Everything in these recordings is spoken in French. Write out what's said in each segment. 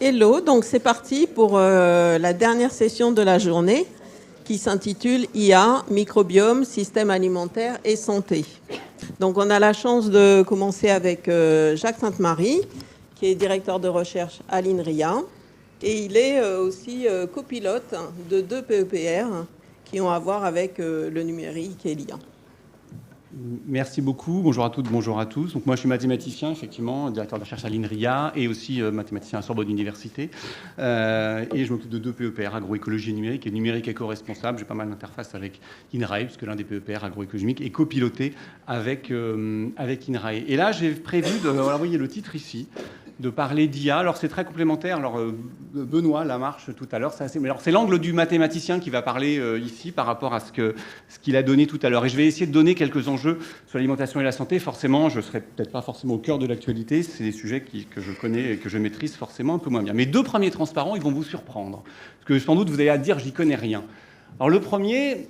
Hello, donc c'est parti pour la dernière session de la journée qui s'intitule IA, microbiome, système alimentaire et santé. Donc on a la chance de commencer avec Jacques Sainte-Marie, qui est directeur de recherche à l'INRIA, et il est aussi copilote de 2 PEPR qui ont à voir avec le numérique et l'IA. Merci beaucoup. Bonjour à toutes, bonjour à tous. Donc moi, je suis mathématicien, effectivement, directeur de recherche à l'INRIA et aussi mathématicien à Sorbonne Université. Et je m'occupe de 2 PEPR, agroécologie et numérique, et numérique éco-responsable. J'ai pas mal d'interfaces avec INRAE, puisque l'un des PEPR, agroécologie est copiloté avec INRAE. Et là, j'ai prévu de, voilà, vous voyez le titre ici, de parler d'IA. Alors, c'est très complémentaire. Alors, Benoît Lamarche, tout à l'heure, c'est l'angle du mathématicien qui va parler ici par rapport à ce qu'il a donné tout à l'heure. Et je vais essayer de donner quelques enjeux sur l'alimentation et la santé. Forcément, je ne serai peut-être pas forcément au cœur de l'actualité. C'est des sujets que je connais et que je maîtrise forcément un peu moins bien. Mes 2 premiers transparents, ils vont vous surprendre. Parce que sans doute, vous allez à dire, j'y connais rien. Alors, le premier...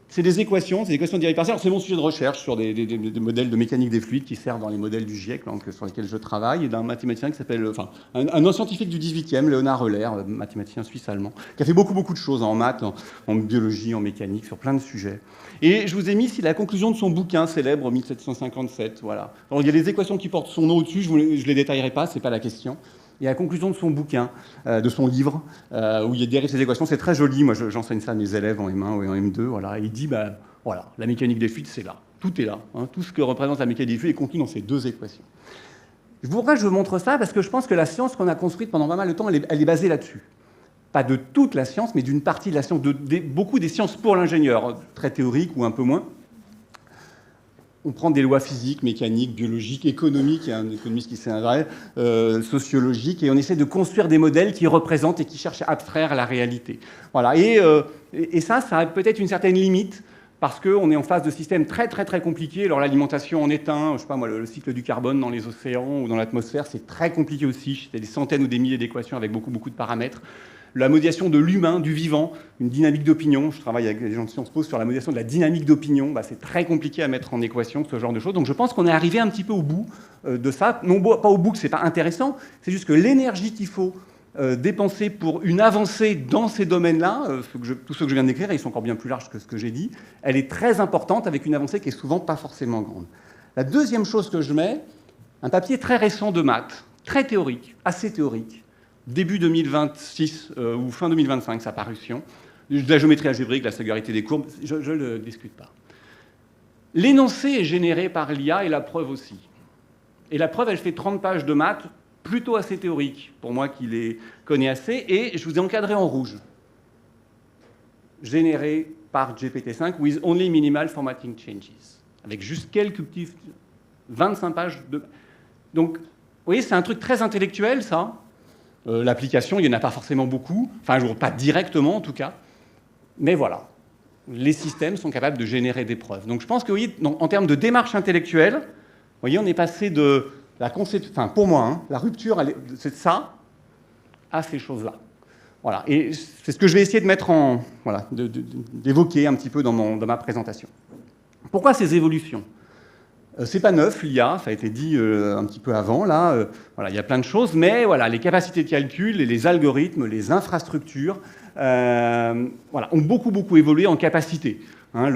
c'est des équations différentielles. C'est mon sujet de recherche sur des modèles de mécanique des fluides qui servent dans les modèles du GIEC, sur lesquels je travaille, et d'un mathématicien qui s'appelle, un scientifique du 18e, Léonard Euler, mathématicien suisse-allemand, qui a fait beaucoup de choses en maths, en biologie, en mécanique, sur plein de sujets. Et je vous ai mis ici la conclusion de son bouquin célèbre, 1757. Voilà. Alors, il y a des équations qui portent son nom au-dessus, je ne les détaillerai pas, c'est pas la question. Et à la conclusion de son bouquin, de son livre, où il dérive ces équations, c'est très joli. Moi, j'enseigne ça à mes élèves en M1 ou en M2. Voilà. Et il dit, voilà, la mécanique des fluides, c'est là. Tout est là. Hein. Tout ce que représente la mécanique des fluides est contenu dans ces 2 équations. Pourquoi je vous montre ça? Parce que je pense que la science qu'on a construite pendant pas mal de temps, elle est basée là-dessus. Pas de toute la science, mais d'une partie de la science, beaucoup des sciences pour l'ingénieur, très théoriques ou un peu moins. On prend des lois physiques, mécaniques, biologiques, économiques, il y a un économiste qui sait un vrai, sociologiques, et on essaie de construire des modèles qui représentent et qui cherchent à abstraire la réalité. Voilà. Et ça a peut-être une certaine limite, parce qu'on est en face de systèmes très compliqués. Alors l'alimentation en est un, je sais pas moi, le cycle du carbone dans les océans ou dans l'atmosphère, c'est très compliqué aussi. C'est des centaines ou des milliers d'équations avec beaucoup de paramètres. La modélisation de l'humain, du vivant, une dynamique d'opinion. Je travaille avec des gens de Sciences Po sur la modélisation de la dynamique d'opinion. C'est très compliqué à mettre en équation, ce genre de choses. Donc je pense qu'on est arrivé un petit peu au bout de ça. Non pas au bout que c'est pas intéressant, c'est juste que l'énergie qu'il faut dépenser pour une avancée dans ces domaines-là, tous ceux que je viens de décrire, ils sont encore bien plus larges que ce que j'ai dit, elle est très importante avec une avancée qui est souvent pas forcément grande. La deuxième chose que je mets, un papier très récent de maths, très théorique, assez théorique, début 2026 ou fin 2025, sa parution, de la géométrie algébrique, la singularité des courbes, je ne le discute pas. L'énoncé est généré par l'IA et la preuve aussi. Et la preuve, elle fait 30 pages de maths, plutôt assez théorique, pour moi qui les connais assez, et je vous ai encadré en rouge. Généré par GPT-5 with only minimal formatting changes. Avec juste quelques petits... 25 pages de... Donc, vous voyez, c'est un truc très intellectuel, ça. L'application, il n'y en a pas forcément beaucoup, enfin, pas directement en tout cas, mais voilà, les systèmes sont capables de générer des preuves. Donc je pense que, vous voyez, en termes de démarche intellectuelle, vous voyez, on est passé de la conception, enfin pour moi, la rupture, c'est de ça à ces choses-là. Voilà, et c'est ce que je vais essayer de mettre voilà, d'évoquer un petit peu dans ma présentation. Pourquoi ces évolutions ? C'est pas neuf, l'IA, ça a été dit un petit peu avant, là, voilà, il y a plein de choses, mais voilà, les capacités de calcul, les algorithmes, les infrastructures, voilà, ont beaucoup évolué en capacité. Hein,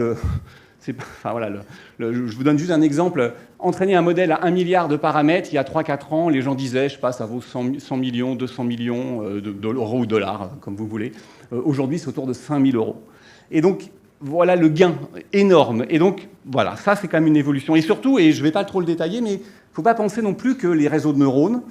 je vous donne juste un exemple. Entraîner un modèle à 1 milliard de paramètres, il y a 3-4 ans, les gens disaient, je sais pas, ça vaut 100 millions, 200 millions d'euros ou dollars, comme vous voulez. Aujourd'hui, c'est autour de 5 000 euros. Et donc, voilà le gain énorme. Et donc, voilà, ça, c'est quand même une évolution. Et surtout, et je ne vais pas trop le détailler, mais il ne faut pas penser non plus que les réseaux de neurones,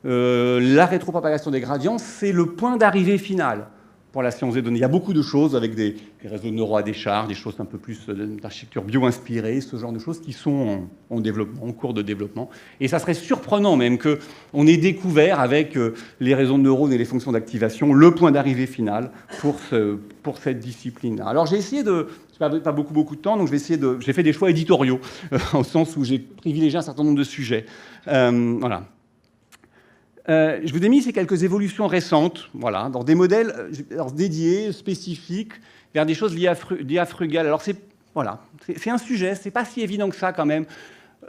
la rétropropagation des gradients, c'est le point d'arrivée final pour la science des données. Il y a beaucoup de choses avec des réseaux de neurones à décharge, des choses un peu plus d'architecture bio-inspirée, ce genre de choses qui sont en cours de développement. Et ça serait surprenant même qu'on ait découvert avec les réseaux de neurones et les fonctions d'activation le point d'arrivée final pour cette discipline-là. Alors j'ai essayé de... Je n'ai pas beaucoup de temps, donc j'ai fait des choix éditoriaux, au sens où j'ai privilégié un certain nombre de sujets. Voilà. Je vous ai mis ces quelques évolutions récentes, voilà, dans des modèles dédiés, spécifiques, vers des choses liées à Frugal. Alors c'est un sujet, c'est pas si évident que ça quand même.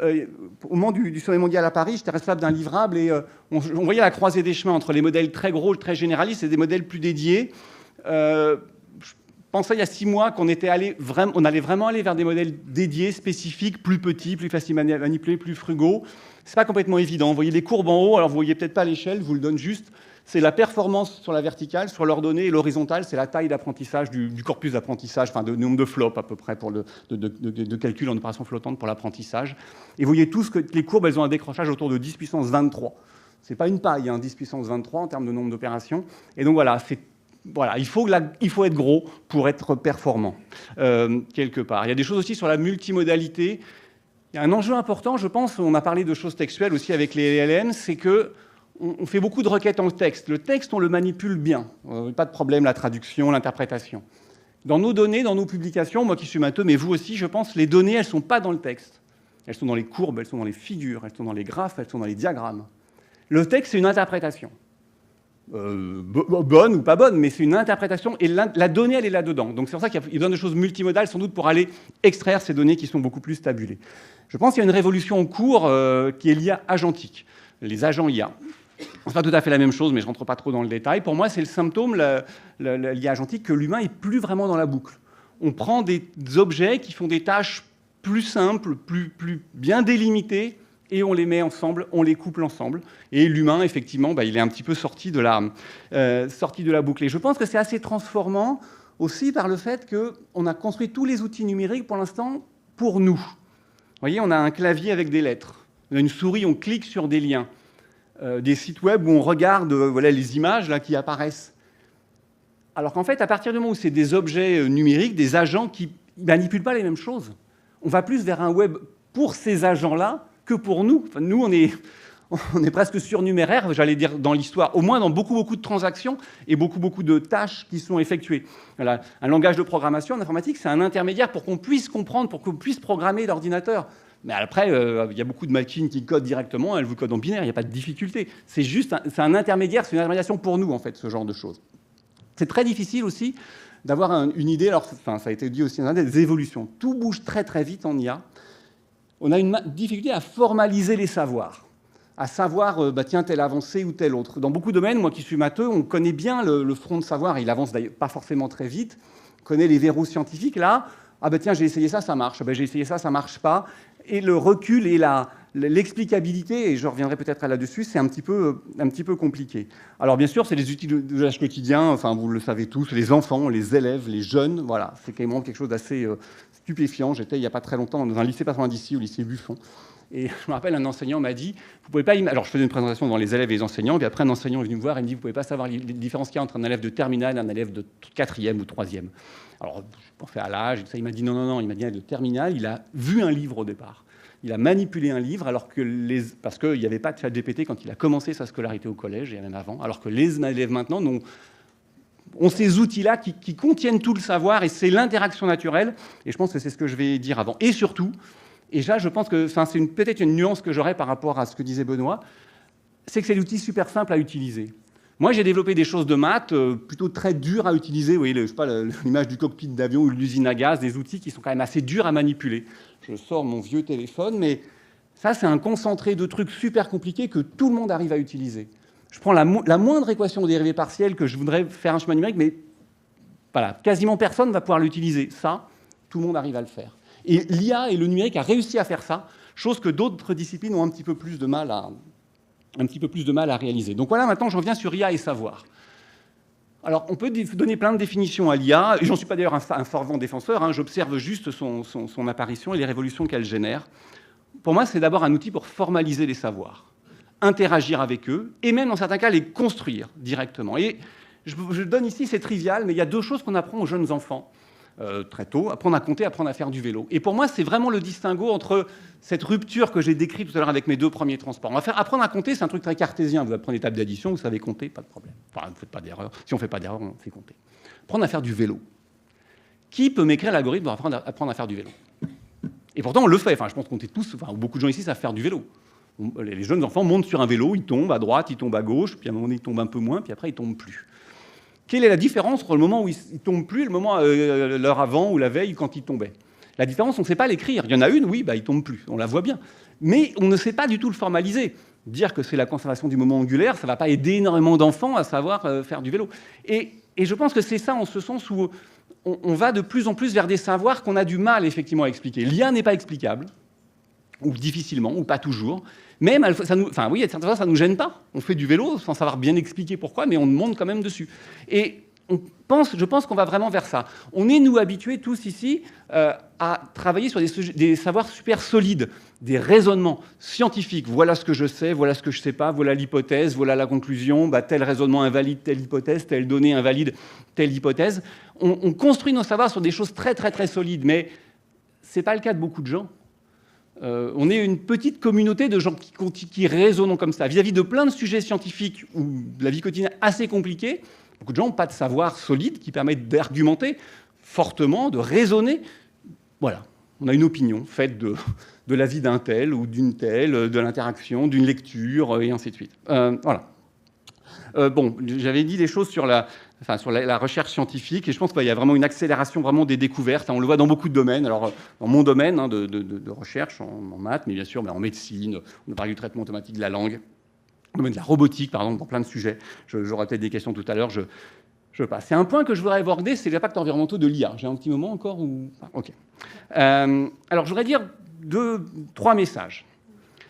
au moment du sommet mondial à Paris, j'étais responsable d'un livrable et on voyait la croisée des chemins entre les modèles très gros, très généralistes et des modèles plus dédiés. Je pensais il y a 6 mois qu'on allait vraiment aller vers des modèles dédiés, spécifiques, plus petits, plus faciles à manipuler, plus frugaux. C'est pas complètement évident. Vous voyez les courbes en haut, alors vous voyez peut-être pas l'échelle, je vous le donne juste. C'est la performance sur la verticale, sur l'ordonnée, et l'horizontale, c'est la taille d'apprentissage du corpus d'apprentissage, enfin de nombre de flops à peu près de calcul en opération flottante pour l'apprentissage. Et vous voyez tous que les courbes, elles ont un décrochage autour de 10 puissance 23. C'est pas une paille, 10 puissance 23 en termes de nombre d'opérations. Et donc voilà, il faut être gros pour être performant, quelque part. Il y a des choses aussi sur la multimodalité. Il y a un enjeu important, je pense, on a parlé de choses textuelles aussi avec les LLM, c'est que on fait beaucoup de requêtes en texte. Le texte, on le manipule bien. Pas de problème, la traduction, l'interprétation. Dans nos données, dans nos publications, moi qui suis matheux, mais vous aussi, je pense, les données, elles ne sont pas dans le texte. Elles sont dans les courbes, elles sont dans les figures, elles sont dans les graphes, elles sont dans les diagrammes. Le texte, c'est une interprétation. Bonne ou pas bonne, mais c'est une interprétation. Et la donnée, elle est là-dedans. Donc c'est pour ça qu'il y a besoin de choses multimodales, sans doute, pour aller extraire ces données qui sont beaucoup plus tabulées. Je pense qu'il y a une révolution en cours qui est l'IA agentique. Les agents IA. C'est pas tout à fait la même chose, mais je ne rentre pas trop dans le détail. Pour moi, c'est le symptôme, l'IA agentique, que l'humain n'est plus vraiment dans la boucle. On prend des objets qui font des tâches plus simples, plus bien délimitées, et on les met ensemble, on les couple ensemble. Et l'humain, effectivement, il est un petit peu sorti de la boucle. Et je pense que c'est assez transformant aussi par le fait qu'on a construit tous les outils numériques, pour l'instant, pour nous. Vous voyez, on a un clavier avec des lettres. On a une souris, on clique sur des liens. Des sites web où on regarde les images là, qui apparaissent. Alors qu'en fait, à partir du moment où c'est des objets numériques, des agents qui ne manipulent pas les mêmes choses, on va plus vers un web pour ces agents-là que pour nous. Enfin, nous, on est presque surnuméraire, j'allais dire, dans l'histoire, au moins dans beaucoup de transactions et beaucoup de tâches qui sont effectuées. Voilà. Un langage de programmation en informatique, c'est un intermédiaire pour qu'on puisse comprendre, pour qu'on puisse programmer l'ordinateur. Mais après, il y a beaucoup de machines qui codent directement, elles vous codent en binaire, il n'y a pas de difficulté. C'est juste, c'est un intermédiaire, c'est une intermédiation pour nous, en fait, ce genre de choses. C'est très difficile aussi d'avoir une idée, alors ça a été dit aussi, des évolutions. Tout bouge très vite en IA. On a une difficulté à formaliser les savoirs, à savoir, tiens, telle avancée ou telle autre. Dans beaucoup de domaines, moi qui suis matheux, on connaît bien le front de savoir, il avance d'ailleurs pas forcément très vite, on connaît les verrous scientifiques, là, tiens, j'ai essayé ça marche, j'ai essayé ça marche pas. Et le recul et l'explicabilité, et je reviendrai peut-être là-dessus, c'est un petit peu compliqué. Alors bien sûr, c'est les outils d'usage quotidien, enfin vous le savez tous, les enfants, les élèves, les jeunes, voilà, c'est quand même quelque chose d'assez stupéfiant. J'étais il n'y a pas très longtemps dans un lycée, pas loin d'ici, au lycée Buffon, et je me rappelle, un enseignant m'a dit, vous pouvez pas alors je faisais une présentation devant les élèves et les enseignants, puis après un enseignant est venu me voir et me dit, vous pouvez pas savoir les différences qu'il y a entre un élève de terminale et un élève de 4e ou 3e. Alors, je pensais à l'âge, et tout ça, il m'a dit non, il m'a dit de terminale, il a vu un livre au départ. Il a manipulé un livre parce qu'il n'y avait pas de ChatGPT quand il a commencé sa scolarité au collège, et même avant, alors que les élèves maintenant ont ces outils-là qui contiennent tout le savoir, et c'est l'interaction naturelle, et je pense que c'est ce que je vais dire avant. Et surtout, et là, je pense que c'est peut-être une nuance que j'aurais par rapport à ce que disait Benoît, c'est que c'est l'outil super simple à utiliser. Moi, j'ai développé des choses de maths plutôt très dures à utiliser. Vous voyez, je sais pas, l'image du cockpit d'avion ou l'usine à gaz, des outils qui sont quand même assez durs à manipuler. Je sors mon vieux téléphone, mais ça, c'est un concentré de trucs super compliqués que tout le monde arrive à utiliser. Je prends la moindre équation de dérivée partielle que je voudrais faire un chemin numérique, mais voilà, quasiment personne ne va pouvoir l'utiliser. Ça, tout le monde arrive à le faire. Et l'IA et le numérique a réussi à faire ça, chose que d'autres disciplines ont un petit peu plus de mal à réaliser. Donc voilà, maintenant, je reviens sur IA et savoir. Alors, on peut donner plein de définitions à l'IA, et j'en suis pas d'ailleurs un fervent défenseur, j'observe juste son apparition et les révolutions qu'elle génère. Pour moi, c'est d'abord un outil pour formaliser les savoirs, interagir avec eux, et même, dans certains cas, les construire directement. Et je donne ici, c'est trivial, mais il y a 2 choses qu'on apprend aux jeunes enfants, très tôt, apprendre à compter, apprendre à faire du vélo. Et pour moi, c'est vraiment le distinguo entre cette rupture que j'ai décrite tout à l'heure avec mes 2 premiers transports. Apprendre à compter, c'est un truc très cartésien. Vous apprenez des tables d'addition, vous savez compter, pas de problème. Enfin, vous ne faites pas d'erreur. Si on ne fait pas d'erreur, on sait compter. Apprendre à faire du vélo. Qui peut m'écrire l'algorithme pour apprendre à faire du vélo? Et pourtant, on le fait. Enfin, je pense qu'on est tous, beaucoup de gens ici savent faire du vélo. Les jeunes enfants montent sur un vélo, ils tombent à droite, ils tombent à gauche, puis à un moment donné, ils tombent un peu moins, puis après, ils tombent plus. Quelle est la différence entre le moment où ils ne tombent plus et le moment, l'heure avant ou la veille, quand ils tombaient? La différence, on ne sait pas l'écrire. Il y en a une, oui, il ne tombe plus, on la voit bien. Mais on ne sait pas du tout le formaliser. Dire que c'est la conservation du moment angulaire, ça ne va pas aider énormément d'enfants à savoir faire du vélo. Et je pense que c'est ça, en ce sens où on va de plus en plus vers des savoirs qu'on a du mal, effectivement, à expliquer. L'IA n'est pas explicable, ou difficilement, ou pas toujours. Même, oui, à certaines fois, ça ne nous gêne pas. On fait du vélo sans savoir bien expliquer pourquoi, mais on monte quand même dessus. Et je pense qu'on va vraiment vers ça. On est, nous, habitués tous ici à travailler sur des savoirs super solides, des raisonnements scientifiques. Voilà ce que je sais, voilà ce que je ne sais pas, voilà l'hypothèse, voilà la conclusion, tel raisonnement invalide telle hypothèse, telle donnée invalide telle hypothèse. On construit nos savoirs sur des choses très, très, très solides, mais ce n'est pas le cas de beaucoup de gens. On est une petite communauté de gens qui raisonnent comme ça. Vis-à-vis de plein de sujets scientifiques ou de la vie quotidienne assez compliquée, beaucoup de gens n'ont pas de savoir solide qui permettent d'argumenter fortement, de raisonner. Voilà, on a une opinion faite de la vie d'un tel ou d'une telle, de l'interaction, d'une lecture, et ainsi de suite. Voilà. J'avais dit des choses sur la recherche scientifique, et je pense qu'il y a vraiment une accélération vraiment des découvertes. On le voit dans beaucoup de domaines. Alors, dans mon domaine de recherche, en maths, mais bien sûr en médecine, on a parlé du traitement automatique de la langue, dans le domaine de la robotique, par exemple, dans plein de sujets. J'aurai peut-être des questions tout à l'heure. Je passe. C'est un point que je voudrais aborder, c'est l'impact environnemental de l'IA. J'ai un petit moment encore ou... OK. Alors, je voudrais dire 3 messages.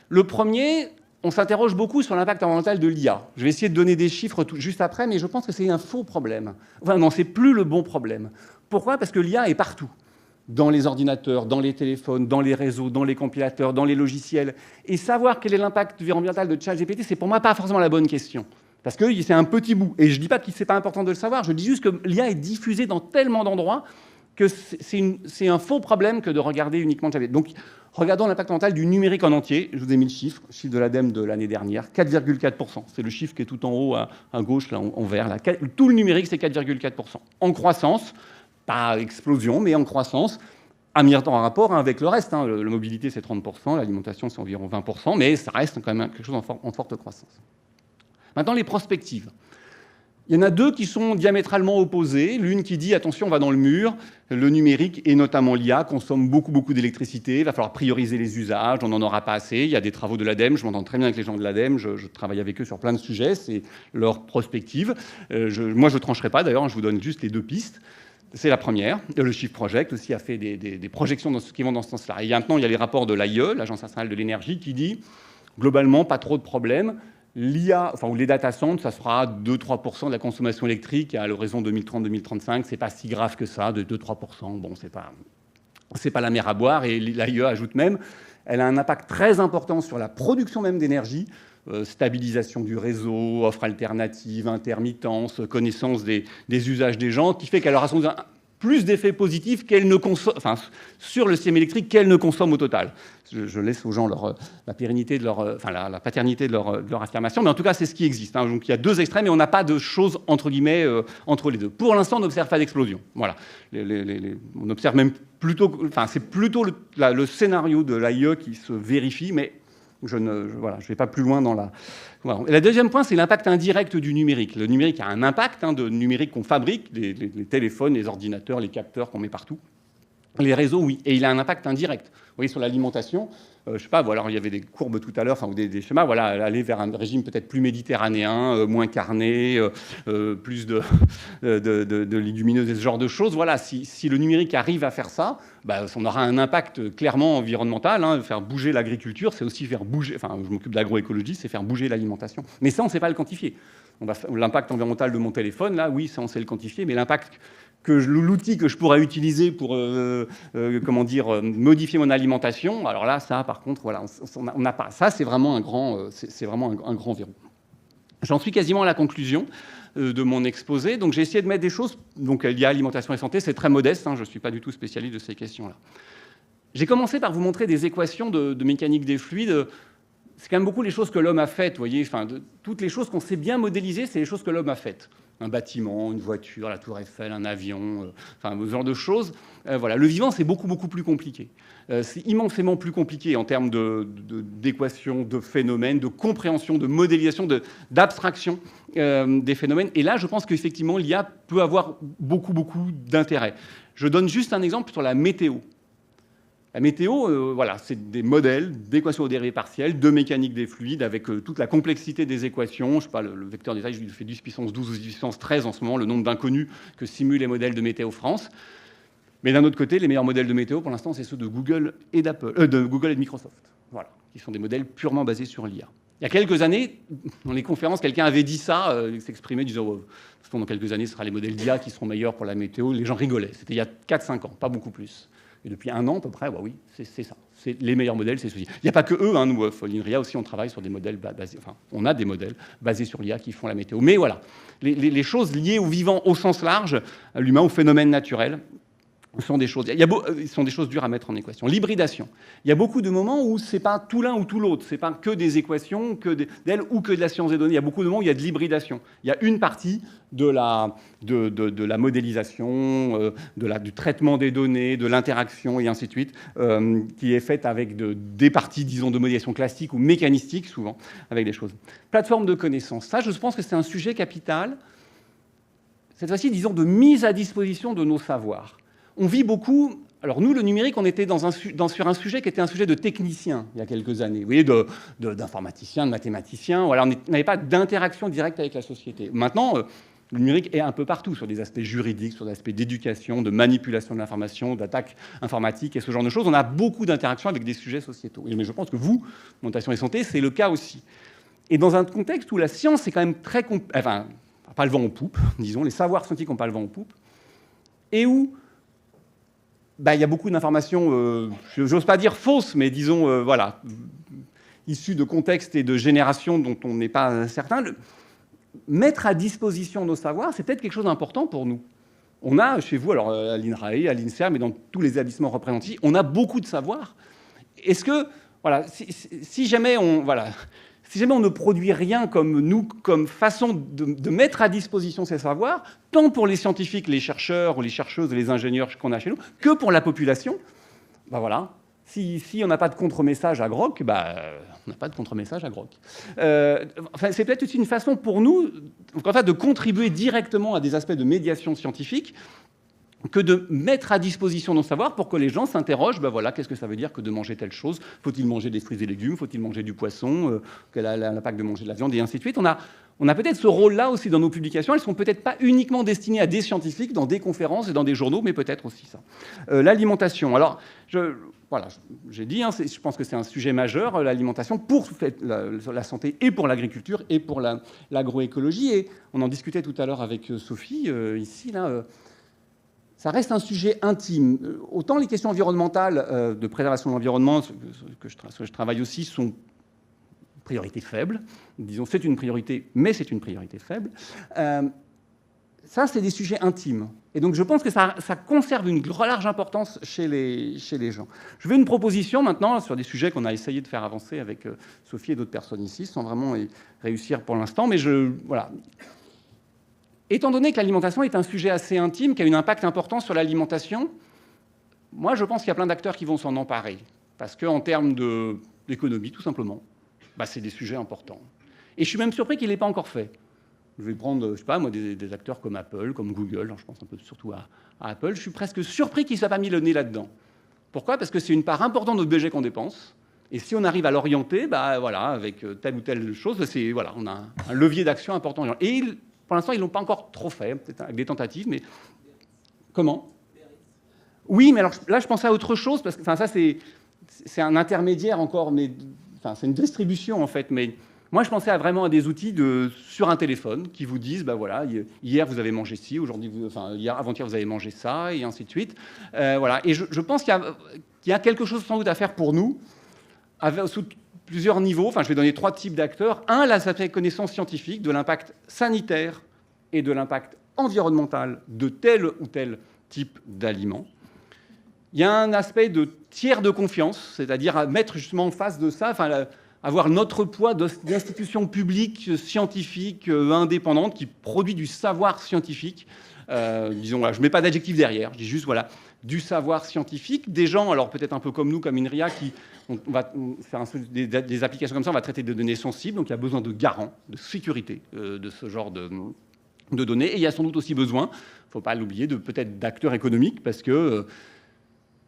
Le premier, on s'interroge beaucoup sur l'impact environnemental de l'IA. Je vais essayer de donner des chiffres juste après, mais je pense que c'est un faux problème. Enfin, non, c'est plus le bon problème. Pourquoi ? Parce que l'IA est partout. Dans les ordinateurs, dans les téléphones, dans les réseaux, dans les compilateurs, dans les logiciels. Et savoir quel est l'impact environnemental de ChatGPT, c'est pour moi pas forcément la bonne question. Parce que c'est un petit bout. Et je ne dis pas que ce n'est pas important de le savoir, je dis juste que l'IA est diffusée dans tellement d'endroits que c'est un faux problème que de regarder uniquement ChatGPT. Donc, regardons l'impact environnemental du numérique en entier. Je vous ai mis le chiffre de l'ADEME de l'année dernière, 4,4%. C'est le chiffre qui est tout en haut à gauche, là, en vert. Là. Tout le numérique, c'est 4,4%. En croissance, pas explosion, mais en croissance, à mis en rapport avec le reste. La mobilité, c'est 30%, l'alimentation, c'est environ 20%, mais ça reste quand même quelque chose en forte croissance. Maintenant, les prospectives. Il y en a 2 qui sont diamétralement opposées. L'une qui dit, attention, on va dans le mur, le numérique et notamment l'IA consomme beaucoup d'électricité, il va falloir prioriser les usages, on n'en aura pas assez. Il y a des travaux de l'ADEME, je m'entends très bien avec les gens de l'ADEME, je travaille avec eux sur plein de sujets, c'est leur prospective. Moi, je ne trancherai pas d'ailleurs, je vous donne juste les 2 pistes. C'est la première. Le Shift Project aussi a fait des projections qui vont dans ce sens-là. Et maintenant, il y a les rapports de l'AIE, l'Agence internationale de l'énergie, qui dit, globalement, pas trop de problèmes. L'IA, ou les data centers, ça sera 2-3% de la consommation électrique à l'horizon 2030-2035. C'est pas si grave que ça, de 2-3%. Bon, c'est pas la mer à boire. Et l'AIE ajoute même, elle a un impact très important sur la production même d'énergie, stabilisation du réseau, offre alternative, intermittence, connaissance des usages des gens, qui fait qu'elle aura plus d'effets positifs qu'elle ne consomme, sur le système électrique qu'elle ne consomme au total. Je laisse aux gens la paternité de leur affirmation, mais en tout cas, c'est ce qui existe. Donc, il y a 2 extrêmes et on n'a pas de choses, entre guillemets, entre les 2. Pour l'instant, on n'observe pas d'explosion. Voilà. On observe même plutôt... c'est plutôt le scénario de l'AIE qui se vérifie, mais je ne vais pas plus loin dans la... Voilà. Et le deuxième point, c'est l'impact indirect du numérique. Le numérique a un impact de numérique qu'on fabrique, les téléphones, les ordinateurs, les capteurs qu'on met partout. Les réseaux, oui. Et il a un impact indirect. Vous voyez, sur l'alimentation, je ne sais pas, alors il y avait des courbes tout à l'heure, ou des schémas, aller vers un régime peut-être plus méditerranéen, moins carné, plus de légumineuses et ce genre de choses. Voilà, si le numérique arrive à faire ça, on aura un impact clairement environnemental. Faire bouger l'agriculture, c'est aussi faire bouger, je m'occupe de l'agroécologie, c'est faire bouger l'alimentation. Mais ça, on ne sait pas le quantifier. L'impact environnemental de mon téléphone, là, oui, ça, on sait le quantifier, mais l'impact... l'outil que je pourrais utiliser pour modifier mon alimentation, alors là, ça, par contre, voilà, on n'a pas. Ça, c'est vraiment un grand verrou. J'en suis quasiment à la conclusion de mon exposé. Donc, j'ai essayé de mettre des choses. Donc, il y a alimentation et santé, c'est très modeste. Je ne suis pas du tout spécialiste de ces questions-là. J'ai commencé par vous montrer des équations de mécanique des fluides. C'est quand même beaucoup les choses que l'homme a faites, vous voyez. Toutes les choses qu'on sait bien modéliser, c'est les choses que l'homme a faites. Un bâtiment, une voiture, la tour Eiffel, un avion, ce genre de choses. Voilà. Le vivant, c'est beaucoup plus compliqué. C'est immensément plus compliqué en termes d'équations, de phénomènes, de compréhension, de modélisation, d'abstraction des phénomènes. Et là, je pense qu'effectivement, l'IA peut avoir beaucoup d'intérêt. Je donne juste un exemple sur la météo. La météo, voilà, c'est des modèles d'équations aux dérivées partielles, de mécanique des fluides, avec toute la complexité des équations. Je ne sais pas, le vecteur des tailles, il fait 10 puissance 12 ou 10 puissance 13 en ce moment, le nombre d'inconnus que simulent les modèles de Météo France. Mais d'un autre côté, les meilleurs modèles de météo, pour l'instant, c'est ceux de Google et de Google et de Microsoft, voilà, qui sont des modèles purement basés sur l'IA. Il y a quelques années, dans les conférences, quelqu'un avait dit ça, s'exprimait, disant oh, dans quelques années, ce sera les modèles d'IA qui seront meilleurs pour la météo. Les gens rigolaient. C'était il y a 4-5 ans, pas beaucoup plus. Et depuis 1 an, à peu près, bah oui, c'est ça. Les meilleurs modèles, c'est ceux-ci. Il n'y a pas que eux, hein, nous, l'INRIA aussi, on travaille sur des modèles basés... Enfin, on a des modèles basés sur l'IA qui font la météo. Mais voilà, les choses liées au vivant au sens large, à l'humain, aux phénomènes naturels, sont des choses dures à mettre en équation. L'hybridation. Il y a beaucoup de moments où c'est pas tout l'un ou tout l'autre. C'est pas que des équations, d'elles ou que de la science des données. Il y a beaucoup de moments où il y a de l'hybridation. Il y a une partie de la modélisation, du traitement des données, de l'interaction et ainsi de suite, qui est faite avec des parties, disons, de modélisation classique ou mécanistique, souvent, avec des choses. Plateforme de connaissances. Ça, je pense que c'est un sujet capital. Cette fois-ci, disons, de mise à disposition de nos savoirs. On vit beaucoup... Alors nous, le numérique, on était sur un sujet qui était un sujet de technicien il y a quelques années, vous voyez, d'informaticiens, de mathématiciens. Voilà, on n'avait pas d'interaction directe avec la société. Maintenant, le numérique est un peu partout, sur des aspects juridiques, sur des aspects d'éducation, de manipulation de l'information, d'attaque informatique et ce genre de choses. On a beaucoup d'interactions avec des sujets sociétaux. Mais je pense que vous, Alimentation et Santé, c'est le cas aussi. Et dans un contexte où la science est quand même très... Enfin, pas le vent en poupe, disons, les savoirs scientifiques n'ont pas le vent en poupe, et où... il y a beaucoup d'informations, j'ose pas dire fausses, mais disons, voilà, issues de contextes et de générations dont on n'est pas certain. Mettre à disposition nos savoirs, c'est peut-être quelque chose d'important pour nous. On a chez vous, alors à l'INRAE, à l'INSERM, mais dans tous les établissements représentés, on a beaucoup de savoirs. Est-ce que, voilà, si jamais on ne produit rien comme façon de mettre à disposition ces savoirs, tant pour les scientifiques, les chercheurs ou les chercheuses et les ingénieurs qu'on a chez nous, que pour la population, voilà. Si on n'a pas de contre-message à Grok, on n'a pas de contre-message à Grok. C'est peut-être aussi une façon pour nous de contribuer directement à des aspects de médiation scientifique que de mettre à disposition nos savoirs pour que les gens s'interrogent, voilà, qu'est-ce que ça veut dire que de manger telle chose? Faut-il manger des fruits et légumes? Faut-il manger du poisson? Quel est l'impact de manger de la viande? Et ainsi de suite. On a peut-être ce rôle-là aussi dans nos publications. Elles ne sont peut-être pas uniquement destinées à des scientifiques, dans des conférences et dans des journaux, mais peut-être aussi ça. L'alimentation. Alors, j'ai dit, je pense que c'est un sujet majeur, l'alimentation, pour la santé et pour l'agriculture et pour l'agroécologie. Et on en discutait tout à l'heure avec Sophie, ici, là. Ça reste un sujet intime. Autant les questions environnementales, de préservation de l'environnement, que je travaille aussi, sont priorité faible. Disons, c'est une priorité, mais c'est une priorité faible. Ça, c'est des sujets intimes. Et donc, je pense que ça conserve une large importance chez les gens. Je fais une proposition maintenant sur des sujets qu'on a essayé de faire avancer avec Sophie et d'autres personnes ici, sans vraiment réussir pour l'instant. Mais voilà. Étant donné que l'alimentation est un sujet assez intime, qui a un impact important sur l'alimentation, moi, je pense qu'il y a plein d'acteurs qui vont s'en emparer. Parce qu'en termes d'économie, tout simplement, c'est des sujets importants. Et je suis même surpris qu'il n'ait pas encore fait. Je vais prendre, je ne sais pas, moi, des acteurs comme Apple, comme Google, alors je pense un peu surtout à Apple. Je suis presque surpris qu'il ne soit pas mis le nez là-dedans. Pourquoi? Parce que c'est une part importante de notre budget qu'on dépense. Et si on arrive à l'orienter, voilà, avec telle ou telle chose, voilà, on a un levier d'action important. Et pour l'instant, ils ne l'ont pas encore trop fait, peut-être avec des tentatives, mais... Comment? Oui, mais alors là, je pensais à autre chose, parce que ça, c'est un intermédiaire encore, mais c'est une distribution, en fait. Mais moi, je pensais vraiment à des outils sur un téléphone qui vous disent, voilà, hier, vous avez mangé ci, aujourd'hui, avant-hier, vous avez mangé ça, et ainsi de suite. Voilà. Et je pense qu'il y a quelque chose sans doute à faire pour nous, sous plusieurs niveaux. Je vais donner 3 types d'acteurs. Un, là, ça fait connaissance scientifique de l'impact sanitaire et de l'impact environnemental de tel ou tel type d'aliment. Il y a un aspect de tiers de confiance, c'est-à-dire à mettre justement en face de ça, avoir notre poids d'institutions publiques, scientifiques, indépendantes, qui produit du savoir scientifique. Disons, voilà, je ne mets pas d'adjectif derrière, je dis juste, voilà, du savoir scientifique. Des gens, alors peut-être un peu comme nous, comme INRIA, on va faire des applications comme ça, on va traiter de données sensibles, donc il y a besoin de garants, de sécurité de ce genre de données. Et il y a sans doute aussi besoin, il ne faut pas l'oublier, peut-être d'acteurs économiques, parce que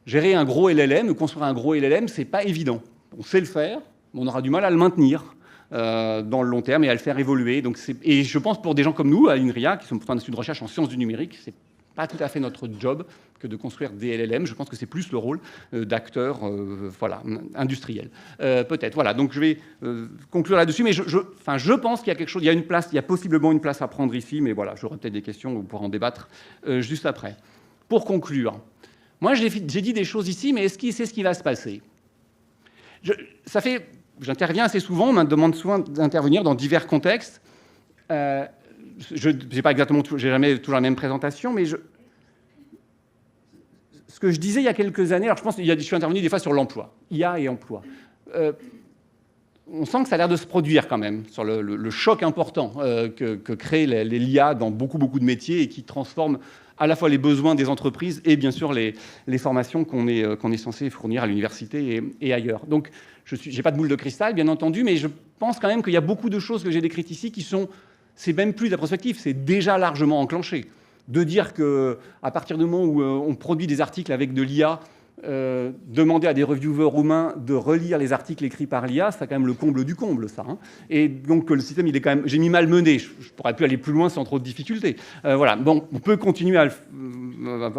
Gérer un gros LLM, construire un gros LLM, c'est pas évident. On sait le faire, mais on aura du mal à le maintenir dans le long terme et à le faire évoluer. Et je pense pour des gens comme nous, à l'INRIA, qui sont pourtant un institut de recherche en sciences du numérique, c'est pas tout à fait notre job que de construire des LLM. Je pense que c'est plus le rôle d'acteurs industriels. Peut-être. Voilà. Donc je vais conclure là-dessus. Mais je pense qu'il y a quelque chose, il y a possiblement une place à prendre ici. Mais voilà, j'aurai peut-être des questions, on pourra en débattre juste après. Pour conclure, moi j'ai dit des choses ici, mais c'est ce qui va se passer. J'interviens assez souvent, on me demande souvent d'intervenir dans divers contextes. Je n'ai pas exactement, j'ai jamais toujours la même présentation, mais ce que je disais il y a quelques années, alors je suis intervenu des fois sur l'emploi, IA et emploi. On sent que ça a l'air de se produire quand même, sur le choc important que crée l'IA dans beaucoup de métiers et qui transforme à la fois les besoins des entreprises et bien sûr les formations qu'on est censé fournir à l'université et ailleurs. Donc, je n'ai pas de boule de cristal, bien entendu, mais je pense quand même qu'il y a beaucoup de choses que j'ai décrites ici qui sont... C'est même plus de la prospective, c'est déjà largement enclenché. De dire qu'à partir du moment où on produit des articles avec de l'IA, demander à des reviewers humains de relire les articles écrits par l'IA, c'est quand même le comble du comble, ça. Hein. Et donc le système, il est quand même, j'ai mis malmené. Je ne pourrais plus aller plus loin sans trop de difficultés. Voilà. Bon, on peut continuer à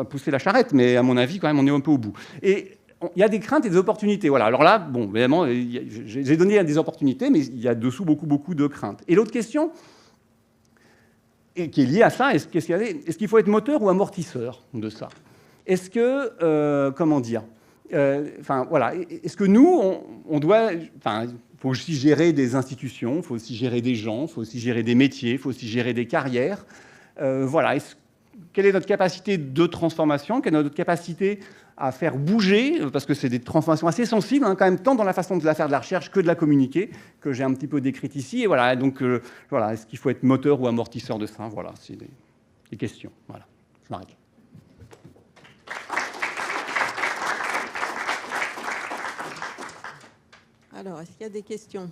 pousser la charrette, mais à mon avis, quand même, on est un peu au bout. Et il y a des craintes et des opportunités. Voilà. Alors là, bon, évidemment, j'ai donné des opportunités, mais il y a dessous beaucoup de craintes. Et l'autre question, et qui est liée à ça, est-ce qu'il faut être moteur ou amortisseur de ça? Est-ce que, comment dire, voilà, est-ce que nous, on doit, il faut aussi gérer des institutions, il faut aussi gérer des gens, il faut aussi gérer des métiers, il faut aussi gérer des carrières. Voilà, quelle est notre capacité de transformation, quelle est notre capacité à faire bouger, parce que c'est des transformations assez sensibles, hein, quand même, tant dans la façon de faire de la recherche que de la communiquer, que j'ai un petit peu décrite ici. Et voilà, donc, voilà, est-ce qu'il faut être moteur ou amortisseur de ça? Voilà, c'est des questions. Voilà, je m'arrête là. Alors, est-ce qu'il y a des questions?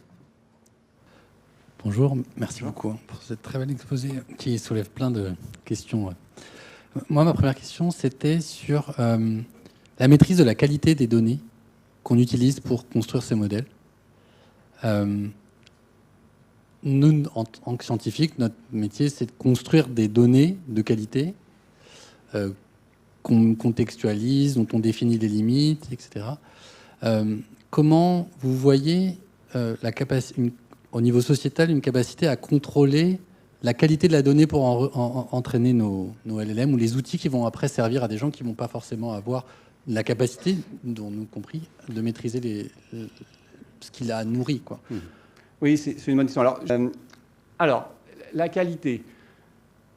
Bonjour, merci beaucoup pour cette très belle exposé qui soulève plein de questions. Moi, ma première question, c'était sur la maîtrise de la qualité des données qu'on utilise pour construire ces modèles. Nous, en tant que scientifiques, notre métier, c'est de construire des données de qualité qu'on contextualise, dont on définit les limites, etc. Comment vous voyez au niveau sociétal une capacité à contrôler la qualité de la donnée pour entraîner nos LLM ou les outils qui vont après servir à des gens qui ne vont pas forcément avoir la capacité, dont nous compris, de maîtriser ce qu'il a nourri, quoi. Oui, c'est une bonne question. Alors la qualité.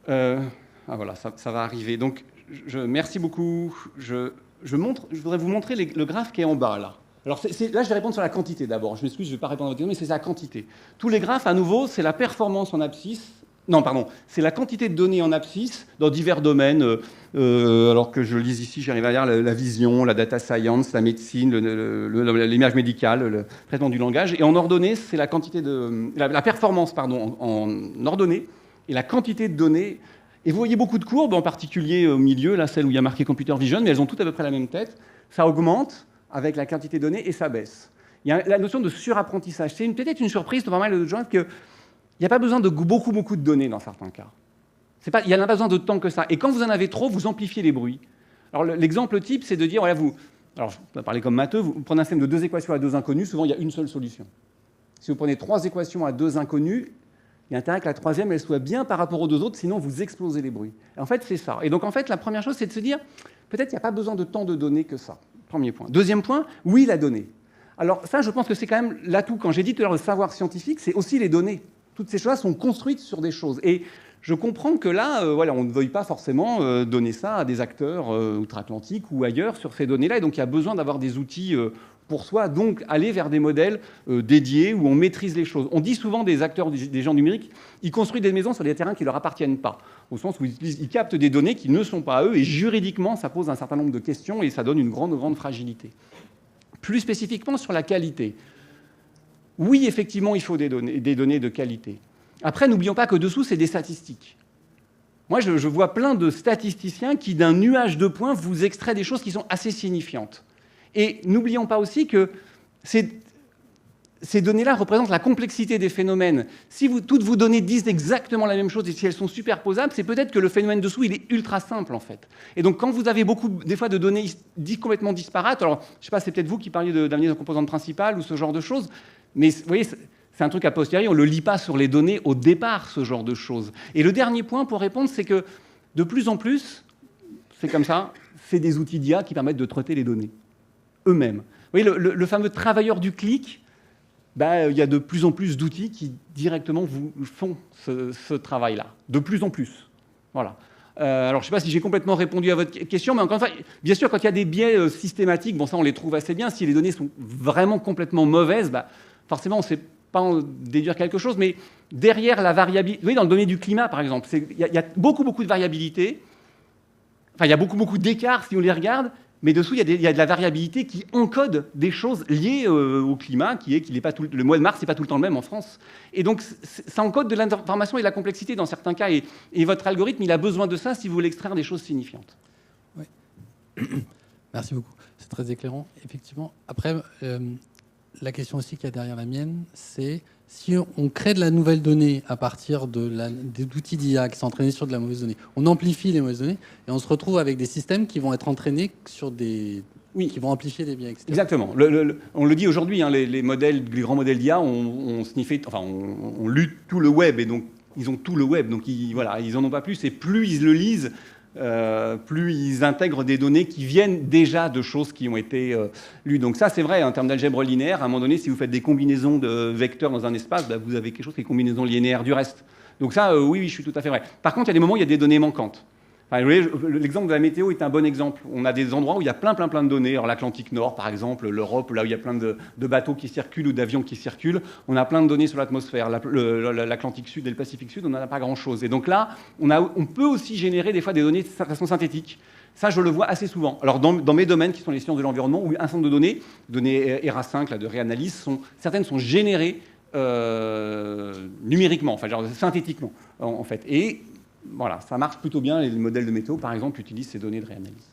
Voilà, ça va arriver. Donc, merci beaucoup. Je voudrais vous montrer le graphe qui est en bas, là. Alors là, je vais répondre sur la quantité d'abord. Je m'excuse, je ne vais pas répondre à votre question, mais c'est la quantité. Tous les graphes, à nouveau, c'est la performance en abscisse. Non, pardon, c'est la quantité de données en abscisse dans divers domaines. Alors que je lise ici, j'arrive à lire la vision, la data science, la médecine, l'image médicale, le traitement du langage. Et en ordonnée, c'est la quantité la performance, pardon, en ordonnée et la quantité de données. Et vous voyez beaucoup de courbes, en particulier au milieu, là, celle où il y a marqué computer vision, mais elles ont toutes à peu près la même tête. Ça augmente avec la quantité de données et ça baisse. Il y a la notion de surapprentissage. C'est peut-être une surprise pour pas mal de gens qu'il n'y a pas besoin de beaucoup de données dans certains cas. Il n'y en a pas besoin de tant que ça. Et quand vous en avez trop, vous amplifiez les bruits. Alors l'exemple type, c'est de dire, voilà, alors je vais parler comme matheux, vous prenez un système de 2 équations à 2 inconnues, souvent il y a une seule solution. Si vous prenez 3 équations à 2 inconnues, il y a intérêt que la troisième, elle soit bien par rapport aux 2 autres, sinon vous explosez les bruits. Et en fait, c'est ça. Et donc en fait, la première chose, c'est de se dire, peut-être qu'il n'y a pas besoin de tant de données que ça. Premier point. Deuxième point, oui, la donnée. Alors ça, je pense que c'est quand même l'atout. Quand j'ai dit tout à l'heure le savoir scientifique, c'est aussi les données. Toutes ces choses sont construites sur des choses. Et je comprends que là, voilà, on ne veuille pas forcément donner ça à des acteurs outre-Atlantique ou ailleurs sur ces données-là. Et donc il y a besoin d'avoir des outils pour soi, donc aller vers des modèles dédiés où on maîtrise les choses. On dit souvent des acteurs, des gens numériques, ils construisent des maisons sur des terrains qui ne leur appartiennent pas, au sens où ils captent des données qui ne sont pas à eux, et juridiquement, ça pose un certain nombre de questions et ça donne une grande fragilité. Plus spécifiquement sur la qualité. Oui, effectivement, il faut des données de qualité. Après, n'oublions pas que dessous, c'est des statistiques. moi, je vois plein de statisticiens qui, d'un nuage de points, vous extraient des choses qui sont assez signifiantes. Et n'oublions pas aussi que ces données-là représentent la complexité des phénomènes. Si toutes vos données disent exactement la même chose et si elles sont superposables, c'est peut-être que le phénomène dessous, il est ultra simple, en fait. Et donc, quand vous avez des fois, de données complètement disparates, alors, je ne sais pas, c'est peut-être vous qui parliez d'analyse de composantes principales ou ce genre de choses, mais vous voyez, c'est un truc a posteriori, on ne le lit pas sur les données au départ, ce genre de choses. Et le dernier point pour répondre, c'est que de plus en plus, c'est comme ça, c'est des outils d'IA qui permettent de traiter les données eux-mêmes. Vous voyez, le fameux travailleur du clic, il y a de plus en plus d'outils qui directement vous font ce travail-là. De plus en plus. Voilà. Alors, je ne sais pas si j'ai complètement répondu à votre question, mais encore une fois, bien sûr, quand il y a des biais systématiques, bon, ça, on les trouve assez bien. Si les données sont vraiment complètement mauvaises, forcément, on ne sait pas en déduire quelque chose. Mais derrière la variabilité... Vous voyez, dans le domaine du climat, par exemple, il y a beaucoup de variabilité. Enfin, il y a beaucoup d'écarts si on les regarde. Mais dessous, il y a de la variabilité qui encode des choses liées au climat, le mois de mars, c'est pas tout le temps le même en France. Et donc, ça encode de l'information et de la complexité dans certains cas. Et votre algorithme, il a besoin de ça si vous voulez extraire des choses signifiantes. Oui. Merci beaucoup. C'est très éclairant. Effectivement. Après, la question aussi qu'il y a derrière la mienne, c'est si on crée de la nouvelle donnée à partir d'outils d'IA qui sont entraînés sur de la mauvaise donnée, on amplifie les mauvaises données et on se retrouve avec des systèmes qui vont être entraînés sur qui vont amplifier des biais, etc. Exactement. On le dit aujourd'hui, hein, les grands modèles d'IA ont lu tout le web et donc ils ont tout le web, donc ils en ont pas plus et plus ils le lisent. Plus ils intègrent des données qui viennent déjà de choses qui ont été lues. Donc ça, c'est vrai, en termes d'algèbre linéaire, à un moment donné, si vous faites des combinaisons de vecteurs dans un espace, vous avez quelque chose qui est combinaison linéaire du reste. Donc ça, oui, je suis tout à fait vrai. Par contre, il y a des moments où il y a des données manquantes. Enfin, vous voyez, l'exemple de la météo est un bon exemple. On a des endroits où il y a plein de données. Alors l'Atlantique Nord, par exemple, l'Europe, là où il y a plein de bateaux qui circulent ou d'avions qui circulent, on a plein de données sur l'atmosphère. L'Atlantique Sud et le Pacifique Sud, on n'en a pas grand-chose. Et donc là, on peut aussi générer des fois des données de façon synthétique. Ça, je le vois assez souvent. Alors dans mes domaines, qui sont les sciences de l'environnement, où un centre de données ERA5, là, de réanalyse, certaines sont générées numériquement, enfin genre synthétiquement, en fait. Et voilà, ça marche plutôt bien. Les modèles de météo, par exemple, utilisent ces données de réanalyse.